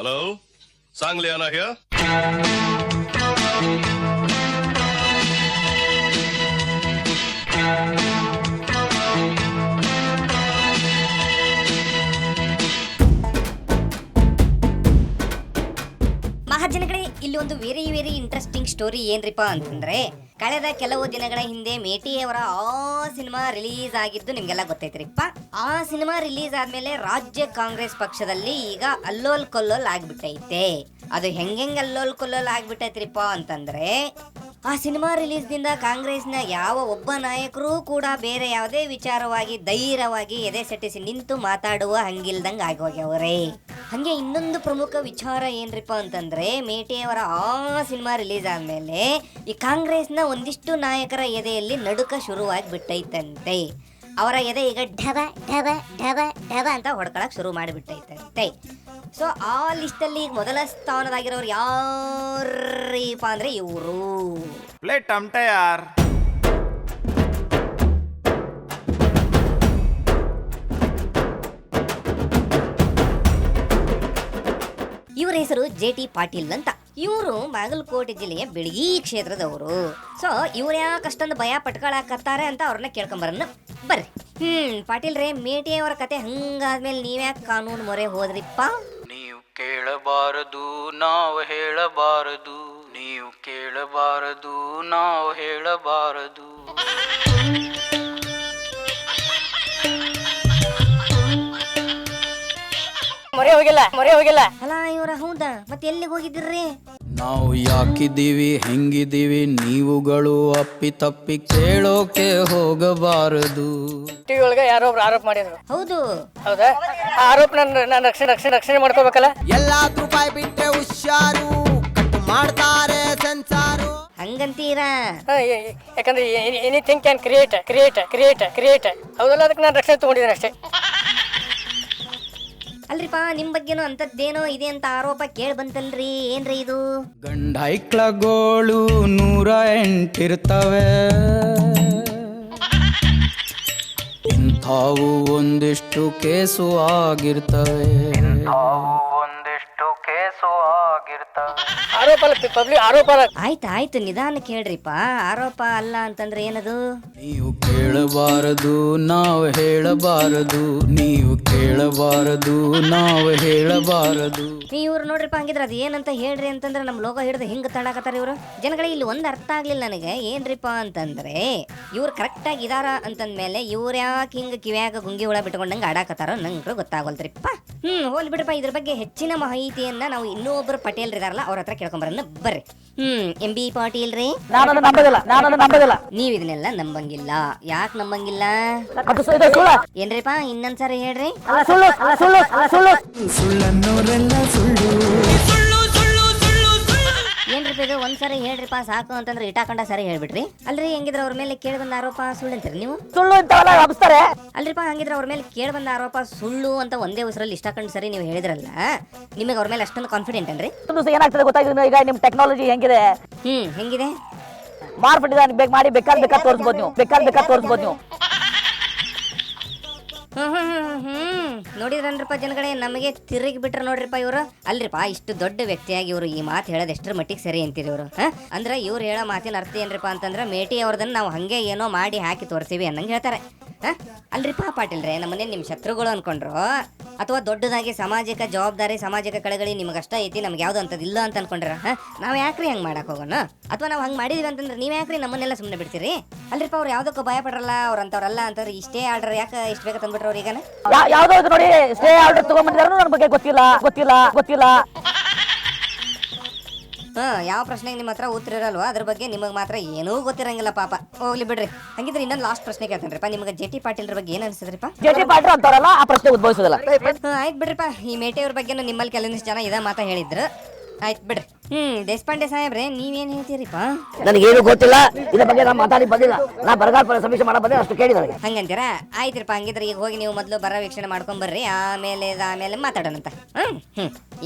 Hello? Sangliana here? ಮಹಾಜನಗಳೇ, ಇಲ್ಲಿ ಒಂದು very interesting story ಏನ್ರಿಪ್ಪ ಅಂತಂದ್ರೆ, ಕಳೆದ ಕೆಲವು ದಿನಗಳ ಹಿಂದೆ ಮೇಟಿಯವರ ಆ ಸಿನಿಮಾ ರಿಲೀಸ್ ಆಗಿದ್ದು ನಿಮ್ಗೆಲ್ಲ ಗೊತ್ತೈತ್ರಿಪ್ಪ. ಆ ಸಿನಿಮಾ ರಿಲೀಸ್ ಆದ್ಮೇಲೆ ರಾಜ್ಯ ಕಾಂಗ್ರೆಸ್ ಪಕ್ಷದಲ್ಲಿ ಈಗ ಅಲ್ಲೋಲ್ ಕೊಲ್ಲೋಲ್ ಆಗ್ಬಿಟ್ಟೈತೆ. ಅದು ಹೆಂಗ್ ಅಲ್ಲೋಲ್ ಕೊಲ್ಲೋಲ್ ಆಗ್ಬಿಟ್ಟೈತ್ರಿಪ್ಪ ಅಂತಂದ್ರೆ, ಆ ಸಿನಿಮಾ ರಿಲೀಸ್ ದಿಂದ ಕಾಂಗ್ರೆಸ್ನ ಯಾವ ಒಬ್ಬ ನಾಯಕರು ಕೂಡ ಬೇರೆ ಯಾವುದೇ ವಿಚಾರವಾಗಿ ಧೈರ್ಯವಾಗಿ ಎದೆ ಸೆಟ್ಟಿಸಿ ನಿಂತು ಮಾತಾಡುವ ಹಂಗಿಲ್ದಂಗ ಆಗೋಗ್ಯವ್ರೆ. ಹಂಗೆ ಇನ್ನೊಂದು ಪ್ರಮುಖ ವಿಚಾರ ಏನ್ರಿಪ್ಪ ಅಂತಂದ್ರೆ, ಮೇಟಿಯವರ ಆ ಸಿನಿಮಾ ರಿಲೀಸ್ ಆದ್ಮೇಲೆ ಈ ಕಾಂಗ್ರೆಸ್ನ ಒಂದಿಷ್ಟು ನಾಯಕರ ಎದೆಯಲ್ಲಿ ನಡುಕ ಶುರುವಾಗಿ ಬಿಟ್ಟೈತಂತೆ. ಅವರ ಎದೆ ಈಗ ಢವ ಢವ ಢವ ಢವ ಅಂತ ಹೊಡ್ಕೊಳಕ್ ಶುರು ಮಾಡಿಬಿಟ್ಟೈತಂತೆ. ಸೊ ಆ ಲಿಸ್ಟಲ್ಲಿ ಈಗ ಮೊದಲ ಸ್ಥಾನದಾಗಿರೋರು ಯಾರಪ್ಪ ಅಂದ್ರೆ ಇವರು. ಪ್ಲೇ ಟಮ್ಟೆ ಯಾರ್. ಇವ್ರ ಹೆಸರು ಜೆ.ಟಿ. ಪಾಟೀಲ್ ಅಂತ. ಇವರು ಬಾಗಲಕೋಟೆ ಜಿಲ್ಲೆಯ ಬೆಳಗಿ ಕ್ಷೇತ್ರದವರು. ಸೊ ಇವ್ರು ಯಾಕೆ ಅಷ್ಟೊಂದು ಭಯ ಪಟ್ಕೊಳಕತ್ತಾರೆ ಅಂತ ಅವ್ರನ್ನ ಕೇಳ್ಕೊಂಬರನ್ನ ಬರ್ರಿ. ಪಾಟೀಲ್ ರೇ, ಮೇಟಿಯವರ ಕತೆ ಹಂಗಾದ್ಮೇಲೆ ನೀವ್ಯಾಕೆ ಕಾನೂನು ಮೊರೆ ಹೋದ್ರಿಪ್ಪ? ನೀವು ಕೇಳಬಾರದು ನಾವು ಹೇಳಬಾರದು, ನೀವು ಕೇಳಬಾರದು ನಾವು ಹೇಳಬಾರದು. ಮೊರೆ ಹೋಗಿಲ್ಲ. ಅಲ್ಲ ಇವ್ರ, ಹೌದಾ? ಮತ್ತೆ ಎಲ್ಲಿಗೆ ಹೋಗಿದ್ರಿ? ನಾವು ಯಾಕಿದ್ದೀವಿ ಹೆಂಗಿದ್ದೀವಿ ನೀವುಗಳು ಅಪ್ಪಿ ತಪ್ಪಿ ಕೇಳೋಕೆ ಹೋಗಬಾರದು. ಟಿವಿ ಒಳಗೆ ಯಾರೋ ಒಬ್ರು ಆರೋಪ ಮಾಡಿದ್ರು. ಹೌದು. ಹೌದಾ? ಆ ಆರೋಪ ನಾನು ರಕ್ಷಣೆ ಮಾಡ್ಕೋಬೇಕಲ್ಲ. ಎಲ್ಲಾದ್ರೂ ಬಾಯ್ ಬಿಟ್ರೆ ಹುಷಾರು, ಕಟ್ಟು ಮಾಡ್ತಾರೆ ಸೆನ್ಸಾರು. ಹಂಗಂತೀರಾ? ಯಾಕಂದ್ರೆ ಎನಿಥಿಂಗ್ ಕ್ಯಾನ್ ಕ್ರಿಯೇಟ್ ಹೌದಲ್ಲ, ಅದಕ್ಕೆ ನಾನು ರಕ್ಷಣೆ ತಗೊಂಡಿದ್ದೀನಿ ಅಷ್ಟೇ. ಅಲ್ರಿಪ್ಪ, ನಿಮ್ ಬಗ್ಗೆನೋ ಅಂತದ್ದೇನೋ ಇದೆ ಅಂತ ಆರೋಪ ಕೇಳಿ ಬಂತಲ್ರಿ, ಏನ್ರಿ ಇದು? ಗಂಡ ಐಕ್ಳಗೋಳು 108 ಇರ್ತವೆ, ಇಂಥವು ಒಂದಿಷ್ಟು ಕೇಸು ಆಗಿರ್ತವೆ. ಆರೋಪ ಅಲ್ಲ, ಪಬ್ಲಿಕ್ ಆರೋಪ ಅಲ್ಲ. ಆಯ್ತು ನಿಧಾನ ಕೇಳ್ರಿಪ್ಪ. ಆರೋಪ ಅಲ್ಲ ಅಂತಂದ್ರೆ ಏನದು? ನೀವು ಕೇಳಬಾರದು ನಾವು ಹೇಳಬಾರದು, ನೀವು ಕೇಳಬಾರದು ನಾವು ಹೇಳಬಾರದು. ಇವ್ರು ನೋಡ್ರಿಪ್ಪ, ಹಂಗಿದ್ರೆ ಅದು ಏನಂತ ಹೇಳ್ರಿ ಅಂತಂದ್ರೆ ನಮ್ಮ ಲೋಗೋ ಹಿಡಿದು ಹಿಂಗ ತಡಾಕತ್ತಾರ ಇವ್ರು. ಜನಗಳೇ, ಇಲ್ಲಿ ಒಂದು ಅರ್ಥ ಆಗ್ಲಿಲ್ಲ ನನಗೆ. ಏನ್ರಿಪ್ಪ ಅಂತಂದ್ರೆ, ಇವ್ರು ಕರೆಕ್ಟ್ ಆಗಿ ಇದಾರ ಅಂತಂದ್ಮೇಲೆ ಇವ್ರು ಯಾಕೆ ಹಿಂಗ ಕಿವ್ಯಾಗ ಗುಂಗಿ ಹುಳ ಬಿಟ್ಕೊಂಡಂಗೆ ಆಡಾಕತ್ತಾರೋ ನಂಗೆ ಗೊತ್ತಾಗೋಲ್ತ್ರಿಪ್ಪ. ಹೋಲ್ ಬಿಡ್ರಪ್ಪ, ಇದ್ರ ಬಗ್ಗೆ ಹೆಚ್ಚಿನ ಮಾಹಿತಿಯನ್ನ ನಾವು ಇನ್ನೂ ಒಬ್ರು ಪಟೇಲ್ ಇದಾರಲ್ಲ ಅವ್ರ ಹತ್ರ ಕೇಳ್ಕೊಂಬರನ್ನ ಬರ್ರಿ. ಎಂ.ಬಿ. ಪಾಟೀಲ್ ರೀ, ನಾನು ನಂಬದಿಲ್ಲ. ನೀವ್ ಇದನ್ನೆಲ್ಲ ನಂಬಂಗಿಲ್ಲ. ಯಾಕೆ ನಂಬಂಗಿಲ್ಲ? ಏನ್ರಿಪ್ಪ, ಇನ್ನೊಂದ್ಸರಿ ಹೇಳ್ರಿ. ಸುಳ್ಳನ್ನೋರೆಲ್ಲ ಸುಳ್ಳು. ಏನ್ರಿಪ್ಪ ಇದು? ಒಂದ್ಸರಿ ಹೇಳ್ರಿಪ್ಪ ಸಾಕು ಅಂತಂದ್ರೆ ಇಟ್ಟಾಕೊಂಡ ಸರಿ ಹೇಳ್ಬಿಟ್ರಿ. ಅಲ್ರಿ, ಹೆಂಗಿದ್ರೆ ಅವ್ರ ಮೇಲೆ ಕೇಳಿ ಬಂದ ಆರೋಪ ಸುಳ್ಳು ಅಂತೀರಿ ನೀವು? ಸುಳ್ಳು ಅಂತವಲ್ಲ ಹಬ್ಸ್ತಾರೆ. ಅಲ್ರಿಪ್ಪ, ಹಂಗಿದ್ರೆ ಅವ್ರ ಮೇಲೆ ಕೇಳಿ ಬಂದ ಆರೋಪ ಸುಳ್ಳು ಅಂತ ಒಂದೇ ಉಸಿರಲ್ಲಿ ಇಷ್ಟಕೊಂಡು ಸರಿ ನೀವು ಹೇಳಿದ್ರಲ್ಲ, ನಿಮಗೆ ಅವ್ರ ಮೇಲೆ ಅಷ್ಟೊಂದು ಕಾನ್ಫಿಡೆಂಟ್ ಅನ್ರಿ? ಏನಾಗ್ತದೆ ಗೊತ್ತಾಗಿದೆ ಈಗ. ನಿಮ್ ಟೆಕ್ನಾಲಜಿ ಹೆಂಗಿದೆ? ಹೆಂಗಿದೆ? ಮಾರ್ಪಟ್ಟಿದ್ದಾನೆ, ಬೇಗ ಮಾಡಿ ಬೇಕಾದ್ ತೋರಿಸ್ಬೋದು ನೀವು. ನೋಡಿದ್ರನ್ರಪ್ಪ ಜನಗಳೇ, ನಮಗೆ ತಿರುಗಿ ಬಿಟ್ರ ನೋಡ್ರಿಪ್ಪ ಇವರು. ಅಲ್ರಿಪ್ಪ, ಇಷ್ಟು ದೊಡ್ಡ ವ್ಯಕ್ತಿಯಾಗಿ ಇವರು ಈ ಮಾತು ಹೇಳೋದು ಎಷ್ಟರ ಮಟ್ಟಿಗೆ ಸರಿ ಅಂತೀರಿ ಇವರು? ಅಂದ್ರೆ ಇವ್ರು ಹೇಳೋ ಮಾತಿನ ಅರ್ಥ ಏನ್ರಿಪ್ಪ ಅಂತಂದ್ರೆ, ಮೇಟಿ ಅವ್ರದನ್ನ ನಾವು ಹಂಗೆ ಏನೋ ಮಾಡಿ ಹಾಕಿ ತೋರಿಸ್ತೀವಿ ಅನ್ನಂಗೆ ಹೇಳ್ತಾರೆ. ಅಲ್ರಿಪ್ಪ ಪಾಟೀಲ್ರೆ, ನಮ್ಮನ್ನೇ ನಿಮ್ಮ ಶತ್ರುಗಳು ಅನ್ಕೊಂಡ್ರು ಅಥವಾ ದೊಡ್ಡದಾಗಿ ಸಾಮಾಜಿಕ ಜವಾಬ್ದಾರಿ, ಸಾಮಾಜಿಕ ಕಳಕಳಿ ನಿಮಗಷ್ಟ ಐತಿ, ನಮ್ಗೆ ಯಾವ್ದು ಅಂತದ್ ಇಲ್ಲ ಅಂತ ಅನ್ಕೊಂಡ್ರ ನಾವ್ ಯಾಕ್ರಿ ಹಂಗ್ ಮಾಡಕ್ ಹೋಗೋಣ? ಅಥವಾ ನಾವು ಹಂಗ್ ಮಾಡಿದ್ವಿ ಅಂತಂದ್ರೆ ನೀವ್ ಯಾಕ್ರಿ ನಮ್ಮನ್ನೆಲ್ಲ ಸುಮ್ಮನೆ ಬಿಡ್ತೀರಿ? ಅಲ್ರಿಪ್ಪ, ಅವ್ರು ಯಾವ್ದಕ್ಕೂ ಭಯ ಪಡ್ರಲ್ಲ, ಅವ್ರಂತವ್ರಲ್ಲ ಅಂತಂದ್ರೆ ಇಷ್ಟೇ ಆರ್ಡರ್ ಯಾಕೆ ಇಷ್ಟ ಬೇಗ ತಂದ್ಬಿಟ್ರು ಅವ್ರು? ಈಗ ಯಾವ್ದೋ ನೋಡಿ ಸ್ಟೇ ಆರ್ಡರ್ ತಗೊಂಡ್ಬಂದಿರೋ ನನ್ನ ಬಗ್ಗೆ ಗೊತ್ತಿಲ್ಲ. ಯಾವ ಪ್ರಶ್ನೆಗೆ ನಿಮ್ಮ ಹತ್ರ ಉತ್ತರ ಇರಲ್ವಾ ಅದ್ರ ಬಗ್ಗೆ ನಿಮಗೆ ಮಾತ್ರ ಏನೂ ಗೊತ್ತಿರಂಗಿಲ್ಲ ಪಾಪ. ಹೋಗ್ಲಿ ಬಿಡ್ರಿ. ಹಂಗಿದ್ರೆ ಇನ್ನೊಂದು ಲಾಸ್ಟ್ ಪ್ರಶ್ನೆ ಕೇಳ್ತೇನ್ರಿಪ್ಪ, ನಿಮ್ಗೆ ಜೆ.ಟಿ. ಪಾಟೀಲ್ ಬಗ್ಗೆ ಏನ್ ಅನ್ಸಿದ್ರಿಪ್ಪ? ಜೆ.ಟಿ. ಪಾಟೀಲ್ ಅಂತಾರಲ್ಲ, ಆ ಪ್ರಶ್ನೆ ಉದ್ಭವಿಸೋದಿಲ್ಲ. ಆಯ್ತು ಬಿಡ್ರಿಪ್ಪ, ಈ ಮೇಟಿಯವ್ರ ಬಗ್ಗೆ ನಿಮ್ಮಲ್ಲಿ ಕೆಲವೊಂದಿಷ್ಟು ಜನ ಇದ ಮಾತಾ ಹೇಳಿದ್ರು. ಆಯ್ತು ಬಿಡ್ರಿ. ದೇಶಪಾಂಡೆ ಸಾಹೇಬ್ರೆ ನೀವೇನ್ ಹೇಳ್ತೀರಿಪ್ಪ? ನನಗೇನು ಗೊತ್ತಿಲ್ಲ, ಇದ್ರ ಬಗ್ಗೆ ನಾನು ಮಾತಾಡಿ ಬಂದಿಲ್ಲ. ನಾ ಬರಗಾಲ ಸಮೀಕ್ಷೆ ಮಾಡೋ ಬಂದೆ, ಅಷ್ಟು ಕೇಳಿ ನನಗೆ. ಹಂಗಂತೀರಾ? ಆಯ್ತ್ರಪ್ಪ, ಹಂಗಿದ್ರೆ ಈಗ ಹೋಗಿ ನೀವು ಮೊದಲು ಬರ ವೀಕ್ಷಣೆ ಮಾಡ್ಕೊಂಡ್ ಬರ್ರಿ, ಆಮೇಲೆ ಮಾತಾಡೋಣಂತ.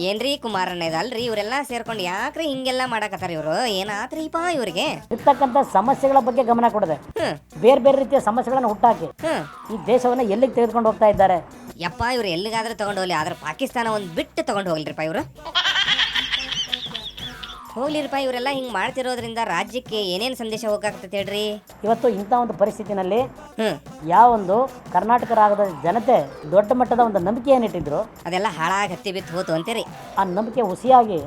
ಏನ್ರಿ ಕುಮಾರಣ್ಣ ಇದಲ್ರಿ, ಇವರೆಲ್ಲ ಸೇರ್ಕೊಂಡು ಯಾಕ್ರಿ ಹಿಂಗೆಲ್ಲ ಮಾಡಕತ್ತಾರ ಇವರು? ಏನಾತ್ರಿಪ್ಪ ಇವ್ರಿಗೆ? ಇರ್ತಕ್ಕಂಥ ಸಮಸ್ಯೆಗಳ ಬಗ್ಗೆ ಗಮನ ಕೊಡದೆ ಬೇರೆ ಬೇರೆ ರೀತಿಯ ಸಮಸ್ಯೆಗಳನ್ನು ಹುಟ್ಟಾಕಿ ಈ ದೇಶವನ್ನ ಎಲ್ಲಿಗೆ ತೆಗೆದುಕೊಂಡು ಹೋಗ್ತಾ ಇದ್ದಾರೆ. ಯಪ್ಪ, ಇವ್ರು ಎಲ್ಲಿಗಾದ್ರೂ ತಗೊಂಡು ಹೋಗ್ಲಿ, ಆದ್ರೆ ಪಾಕಿಸ್ತಾನ ಒಂದ್ ಬಿಟ್ಟು ತಗೊಂಡು ಹೋಗ್ಲಿರಪ್ಪ ಇವರು. ಹೋಗ್ಲಿರಪ್ಪ, ಇವರೆಲ್ಲ ಹಿಂಗ್ ಮಾಡ್ತಿರೋದ್ರಿಂದ ರಾಜ್ಯಕ್ಕೆ ಏನೇನ್ ಸಂದೇಶ ಹೋಗಾಕತ್ತೈತೆ ಹೇಳ್ರಿ? ಇವತ್ತು ಇಂಥ ಒಂದು ಪರಿಸ್ಥಿತಿನಲ್ಲಿ ಯಾವೊಂದು ಕರ್ನಾಟಕ ರಾಗದ ಜನತೆ ದೊಡ್ಡ ಮಟ್ಟದ ಒಂದು ನಂಬಿಕೆಯನ್ನಿಟ್ಟಿದ್ರು, ಅದೆಲ್ಲ ಹಾಳಾಗಿ ಹತ್ತಿ ಬಿತ್ತು ಹೋತು ಅಂತೀರಿ. ಆ ನಂಬಿಕೆ ಹುಸಿಯಾಗಿ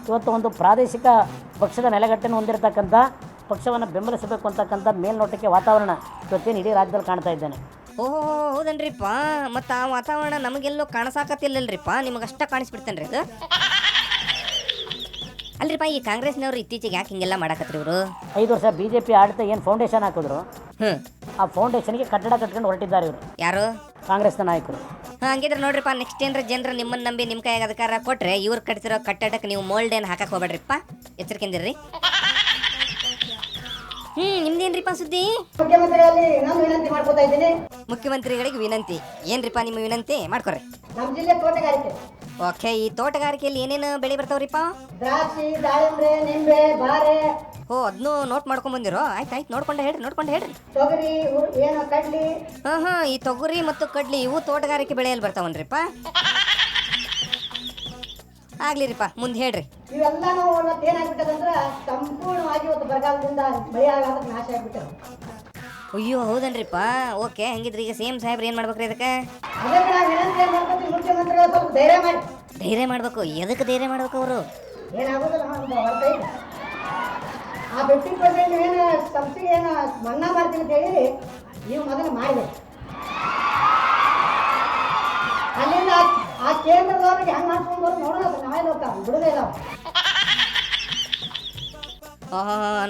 ಇವತ್ತು ಒಂದು ಪ್ರಾದೇಶಿಕ ಪಕ್ಷದ ನೆಲೆಗಟ್ಟನ್ನು ಹೊಂದಿರತಕ್ಕಂಥ ಪಕ್ಷವನ್ನು ಬೆಂಬಲಿಸಬೇಕು ಅಂತಕ್ಕಂಥ ಮೇಲ್ನೋಟಕ್ಕೆ ವಾತಾವರಣ ಇವತ್ತೇನು ಇಡೀ ರಾಜ್ಯದಲ್ಲಿ ಕಾಣ್ತಾ ಇದ್ದೇನೆ. ಓಹೋ, ಹೌದನ್ರಿಪ್ಪ. ಮತ್ತು ಆ ವಾತಾವರಣ ನಮಗೆಲ್ಲೋ ಕಾಣಿಸಾಕತ್ತಿಲ್ಲಲ್ರಿಪ್ಪ, ನಿಮಗಷ್ಟ ಕಾಣಿಸ್ಬಿಡ್ತೇನ್ರಿ ಅದು? ಅಲ್ರಿಪ್ಪ, ಈ ಕಾಂಗ್ರೆಸ್ನವ್ರು ಇತ್ತೀಚೆಗೆ ಯಾಕೆ ಹಿಂಗೆಲ್ಲ ಮಾಡಕತ್ರಿ ಇವರು? 5 ವರ್ಷ BJP ಆಡಳಿತ ಏನು ಫೌಂಡೇಶನ್ ಹಾಕಿದ್ರು, ಆ ಫೌಂಡೇಶನ್ಗೆ ಕಟ್ಟಡ ಕಟ್ಕೊಂಡು ಹೊರಟಿದ್ದಾರೆ ಇವರು. ಯಾರು? ಕಾಂಗ್ರೆಸ್ನ ನಾಯಕರು. ಹಂಗಿದ್ರೆ ನೋಡ್ರಿಪ್ಪ, ನೆಕ್ಸ್ಟ್ ಏನ್ರ ಜನರು ನಿಮ್ಮನ್ನ ನಂಬಿ ನಿಮ್ಮ ಕೈಯಾಗ ಅಧಿಕಾರ ಕೊಟ್ರೆ ಇವ್ರು ಕಟ್ಸಿರೋ ಕಟ್ಟಡಕ್ಕೆ ನೀವು ಮೋಲ್ಡ್ ಏನು ಹಾಕಕ್ಕೆ ಹೋಗ್ಬೇಡ್ರಿಪ್ಪ, ಎಚ್ಚರಿಕೆಂದಿರ್ರಿ. ನಿಮ್ದೇನ್ರಿಪ್ಪ ಸುದ್ದಿ? ಮುಖ್ಯಮಂತ್ರಿಗಳಲ್ಲಿ ನಾನು ವಿನಂತಿ ಮಾಡ್ಕೊತಾ ಇದ್ದೀನಿ. ಮುಖ್ಯಮಂತ್ರಿಗಳಿಗೆ ವಿನಂತಿ ಏನ್ರಿಪ್ಪ? ನಿಮ್ಮ ವಿನಂತಿ ಮಾಡ್ಕೊರಿ. ನಮ್ಮ ಜಿಲ್ಲೆ ತೋಟಗಾರಿಕೆ. ಓಕೆ, ಈ ತೋಟಗಾರಿಕೆಯಲ್ಲಿ ಏನೇನು ಬೆಳೆ ಬರ್ತಾವ್ರಿಪ್ಪ? ದ್ರಾಕ್ಷಿ, ದಾಳಿಂಬ್ರೆ, ನಿಂಬೆ, ಬಾರೆ. ಓ, ಅದನ್ನು ನೋಟ್ ಮಾಡ್ಕೊಂಡ್ ಬಂದಿರೋ? ಆಯ್ತು ನೋಡ್ಕೊಂಡು ಹೇಳ್ರಿ. ತೊಗರಿ, ಏನು ಕಡ್ಲಿ. ಈ ತೊಗರಿ ಮತ್ತು ಕಡ್ಲಿ ಇವು ತೋಟಗಾರಿಕೆ ಬೆಳೆಯಲ್ಲಿ ಬರ್ತಾವನ್ರಿಪ್ಪ? ಆಗ್ಲಿರಿಪ್ಪ, ಮುಂದೆ ಹೇಳ್ರಿ. ಇವೆಲ್ಲನೂ ಇವತ್ತು ಏನಾಗ್ಬಿಟ್ಟದಂದ್ರೆ ಸಂಪೂರ್ಣವಾಗಿ ಇವತ್ತು ಬರಗಾಲದಿಂದ ಮಳೆ ಆಗೋದಕ್ಕೆ ನಾಶ ಆಗ್ಬಿಟ್ಟರು. ಅಯ್ಯೋ, ಹೌದನ್ರಿಪ್ಪ. ಓಕೆ, ಹಂಗಿದ್ರೆ ಈಗ CM ಸಾಹೇಬ್ರು ಏನು ಮಾಡ್ಬೇಕ್ರಿ ಅದಕ್ಕೆ? ಅದಕ್ಕೆ ನಾವು ವಿನಂತಿ ಮಾಡ್ಕೊತೀವಿ, ಮುಖ್ಯಮಂತ್ರಿಗಳು ಸ್ವಲ್ಪ ಧೈರ್ಯ ಮಾಡಿ. ಧೈರ್ಯ ಮಾಡ್ಬೇಕು? ಎದಕ್ಕೆ ಧೈರ್ಯ ಮಾಡ್ಬೇಕು ಅವರು? ಏನಾಗೋದಿಲ್ಲ, ಹೊರತ ಇಲ್ಲ. ಆ 50% ಏನು ಸಬ್ಸಿಡಿ ಏನು ಮನ್ನಾ ಮಾಡ್ತೀನಿ ಅಂತ ಹೇಳಿ ನೀವು ಮೊದಲು ಮಾಡಬೇಕು. ಅಲ್ಲಿಂದ ಆ ಕೇಂದ್ರದವ್ರಿಗೆ ಹೆಂಗೆ ಮಾಡ್ಕೊಂಡು ಬರೋದು ನೋಡೋಣ, ನಾವೇ ಹೋಗ್ತಾವೆ ಬಿಡುದೇ ಇಲ್ಲ.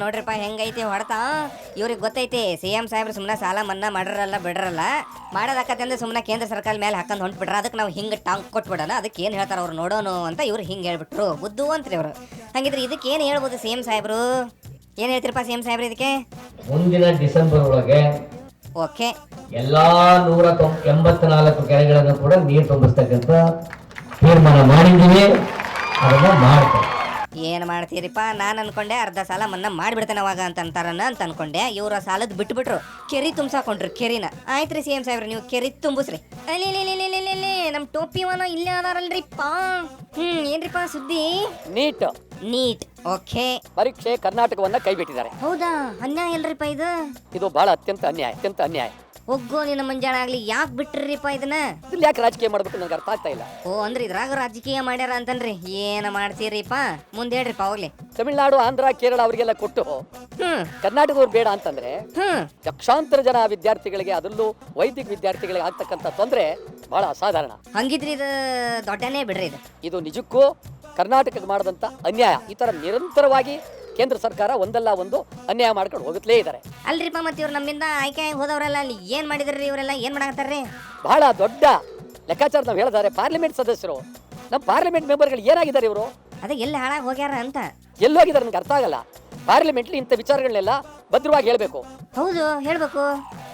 ನೋಡ್ರಿಪ್ಪ ಹೆಂಗೈತಿ ಹೊಡ್ತಾ. ಇವ್ರಿಗೆ ಗೊತ್ತೈತಿ CM ಸಾಹೇಬ್ರು ಸುಮ್ಮನೆ ಸಾಲ ಮನ್ನಾ ಮಾಡ್ರಲ್ಲ ಬಿಡ್ರಲ್ಲ, ಮಾಡೋದಕ್ಕತ್ತೆ ಅಂದ್ರೆ ಸುಮ್ಮನೆ ಕೇಂದ್ರ ಸರ್ಕಾರ ಮೇಲೆ ಹಾಕೊಂಡು ಹೊಂಟ್ಬಿಟ್ರ, ಅದಕ್ಕೆ ನಾವು ಹಿಂಗೆ ಟಾಂಗ್ ಕೊಟ್ಬಿಡೋಣ, ಅದಕ್ಕೆ ಏನು ಹೇಳ್ತಾರೆ ಅವ್ರು ನೋಡೋನು ಅಂತ ಇವ್ರು ಹಿಂಗೆ ಹೇಳ್ಬಿಟ್ರು. ಬುದ್ಧು ಅಂತ್ರಿ ಅವರು. ಹಂಗಿದ್ರೆ ಇದಕ್ಕೆ ಏನು ಹೇಳ್ಬೋದು CM ಸಾಹೇಬ್ರು? ಏನು ಹೇಳ್ತಿರಪ್ಪ CM ಸಾಹೇಬ್ರು ಇದಕ್ಕೆ? ಮುಂದಿನ ಡಿಸೆಂಬರ್ ಒಳಗೆ ಓಕೆ, ಎಲ್ಲಾ 184 ಕೆರೆಗಳನ್ನು ಕೂಡ ನೀರು ತುಂಬಿಸ್ತಕ್ಕಂಥ ತೀರ್ಮಾನ ಮಾಡಿದ್ದೀವಿ. ಅದನ್ನ ಮಾಡ್ತಾರೆ. ಏನು ಮಾಡ್ತೀರಿಪ್ಪ? ನಾನು ಅನ್ಕೊಂಡೆ ಅರ್ಧ ಸಾಲ ಮನ್ನಾ ಮಾಡಿಬಿಡ್ತೇನೆ ಅವಾಗ ಅಂತ ಅಂತಾರನ್ನ ಅಂತ ಅನ್ಕೊಂಡೆ. ಇವರ ಸಾಲದ ಬಿಟ್ಬಿಟ್ರು, ಕೆರಿ ತುಂಬ್ಸಾಕೊಂಡ್ರು ಕೆರಿನ. ಆಯ್ತು ರೀ CM ಸಾಹೇಬ್ರು, ನೀವು ಕೆರಿ ತುಂಬಿಸ್ರಿ. ಅಲ್ಲಿ ನಮ್ಮ ಟೋಪಿವನ ಇಲ್ಲೇ ಅದಾರಲ್ರಿಪ್ಪ. ಏನ್ರಿಪ್ಪ ಸುದ್ದಿ? ನೀಟ್ ಓಕೆ, ಪರೀಕ್ಷೆ ಕರ್ನಾಟಕವನ್ನ ಕೈ ಬಿಟ್ಟಿದ್ದಾರೆ. ಹೌದಾ? ಅನ್ಯಾಯ ಅಲ್ರಿಪ್ಪ ಇದು ಬಹಳ ಅತ್ಯಂತ ಅನ್ಯಾಯ. ಒಗ್ಗೋ ನಿನ್ನ ಮಂಜಾಣ ಆಗ್ಲಿ, ಯಾಕೆ ಬಿಟ್ರಿಪ್ಪ ಇದನ್ನ? ಇಲ್ಲಿ ಯಾಕೆ ರಾಜಕೀಯ ಮಾಡ್ಬೇಕು ನನಗೆ ಅರ್ಥ ಆಗ್ತಾ ಇಲ್ಲ. ಓ, ಅಂದ್ರೆ ಇದ್ರಾಗ ರಾಜಕೀಯ ಮಾಡ್ಯಾರ ಅಂತನ್ರಿ? ಏನ ಮಾಡ್ತೀರಿಪ್ಪ, ಮುಂದೆ ಹೇಳ್ರಿಪ್ಪ ಹೋಗ್ಲಿ. ತಮಿಳ್ನಾಡು, ಆಂಧ್ರ, ಕೇರಳ ಅವರಿಗೆಲ್ಲ ಕೊಟ್ಟು ಕರ್ನಾಟಕದವ್ರು ಬೇಡ ಅಂತಂದ್ರೆ ಲಕ್ಷಾಂತರ ಜನ ವಿದ್ಯಾರ್ಥಿಗಳಿಗೆ, ಅದರಲ್ಲೂ ವೈದಿಕ ವಿದ್ಯಾರ್ಥಿಗಳಿಗೆ ಆಗ್ತಕ್ಕಂಥ ತೊಂದರೆ ಬಹಳ ಅಸಾಧಾರಣ. ಹಂಗಿದ್ರಿ ಇದು ದೊಡ್ಡನೇ ಬಿಡ್ರಿ. ಇದು ನಿಜಕ್ಕೂ ಕರ್ನಾಟಕಕ್ಕೆ ಮಾಡದಂತ ಅನ್ಯಾಯ. ಈ ತರ ನಿರಂತರವಾಗಿ ಕೇಂದ್ರ ಸರ್ಕಾರ ಒಂದಲ್ಲ ಒಂದು ಅನ್ಯಾಯ ಮಾಡ್ಕೊಂಡು ಹೋಗುತ್ತಲೇ ಇದ್ದಾರೆ. ಅಲ್ರಿಪ್ಪ, ಮತ್ತೆ ಇವ್ರು ನಮ್ಮಿಂದ ಆಯ್ಕೆ ಹೋದವರೆಲ್ಲ ಅಲ್ಲಿ ಏನ್ ಮಾಡಿದ್ರಿ? ಇವರೆಲ್ಲ ಏನ್ ಮಾಡಾಕತ್ತಾರ್ರಿ? ಬಹಳ ದೊಡ್ಡ ಲೆಕ್ಕಾಚಾರ ನಾವು ಹೇಳಿದ್ದಾರೆ. ಪಾರ್ಲಿಮೆಂಟ್ ಸದಸ್ಯರು, ನಮ್ಮ ಪಾರ್ಲಿಮೆಂಟ್ ಮೆಂಬರ್ಗಳು ಏನಾಗಿದ್ದಾರೆ ಇವರು? ಅದೇ ಎಲ್ಲಿ ಹಾಳಾಗಿ ಹೋಗ್ಯಾರ ಅಂತ. ಎಲ್ಲಿ ಹೋಗಿದ್ದಾರೆ ನನಗೆ ಅರ್ಥ ಆಗಲ್ಲ. ಪಾರ್ಲಿಮೆಂಟ್ಲಿ ಇಂಥ ವಿಚಾರಗಳನ್ನೆಲ್ಲ ಭದ್ರವಾಗಿ ಹೇಳಬೇಕು. ಹೌದು, ಹೇಳ್ಬೇಕು.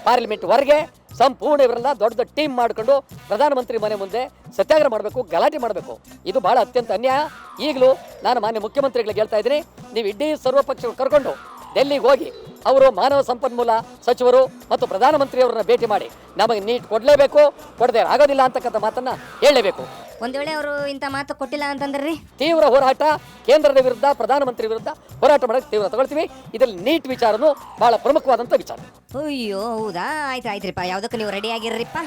ಪಾರ್ಲಿಮೆಂಟ್ ಹೊರಗೆ ಸಂಪೂರ್ಣ ಇವರೆಲ್ಲ ದೊಡ್ಡ ಟೀಮ್ ಮಾಡ್ಕೊಂಡು ಪ್ರಧಾನಮಂತ್ರಿ ಮನೆ ಮುಂದೆ ಸತ್ಯಾಗ್ರಹ ಮಾಡಬೇಕು, ಗಲಾಟೆ ಮಾಡಬೇಕು. ಇದು ಬಹಳ ಅತ್ಯಂತ ಅನ್ಯಾಯ. ಈಗಲೂ ನಾನು ಮಾನ್ಯ ಮುಖ್ಯಮಂತ್ರಿಗಳಿಗೆ ಹೇಳ್ತಾ ಇದ್ದೀನಿ, ನೀವು ಇಡೀ ಸರ್ವಪಕ್ಷ ಕರ್ಕೊಂಡು ಡೆಲ್ಲಿಗೆ ಹೋಗಿ ಅವರು ಮಾನವ ಸಂಪನ್ಮೂಲ ಸಚಿವರು ಮತ್ತು ಪ್ರಧಾನಮಂತ್ರಿಯವರನ್ನ ಭೇಟಿ ಮಾಡಿ ನಮಗೆ ನೀಟ್ ಕೊಡಲೇಬೇಕು, ಕೊಡದೆ ಆಗೋದಿಲ್ಲ ಅಂತಕ್ಕಂಥ ಮಾತನ್ನ ಹೇಳಲೇಬೇಕು. ಒಂದ್ ವೇಳೆ ಅವರು ಇಂಥ ಮಾತು ಕೊಟ್ಟಿಲ್ಲ ಅಂತಂದ್ರಿ ತೀವ್ರ ಹೋರಾಟ, ಕೇಂದ್ರದ ವಿರುದ್ಧ, ಪ್ರಧಾನಮಂತ್ರಿ ವಿರುದ್ಧ ಹೋರಾಟ ಮಾಡೋಕೆ ತೀವ್ರ ತಗೊಳ್ತೀವಿ. ಇದರಲ್ಲಿ ನೀಟ್ ವಿಚಾರನೂ ಬಹಳ ಪ್ರಮುಖವಾದಂಥ ವಿಚಾರ. ಅಯ್ಯೋ, ಹೌದಾ? ಆಯ್ತು ಆಯ್ತ್ರಿಪ್ಪ, ಯಾವ್ದಕ್ಕೆ ನೀವು ರೆಡಿ ಆಗಿರ್ರಿಪ್ಪ.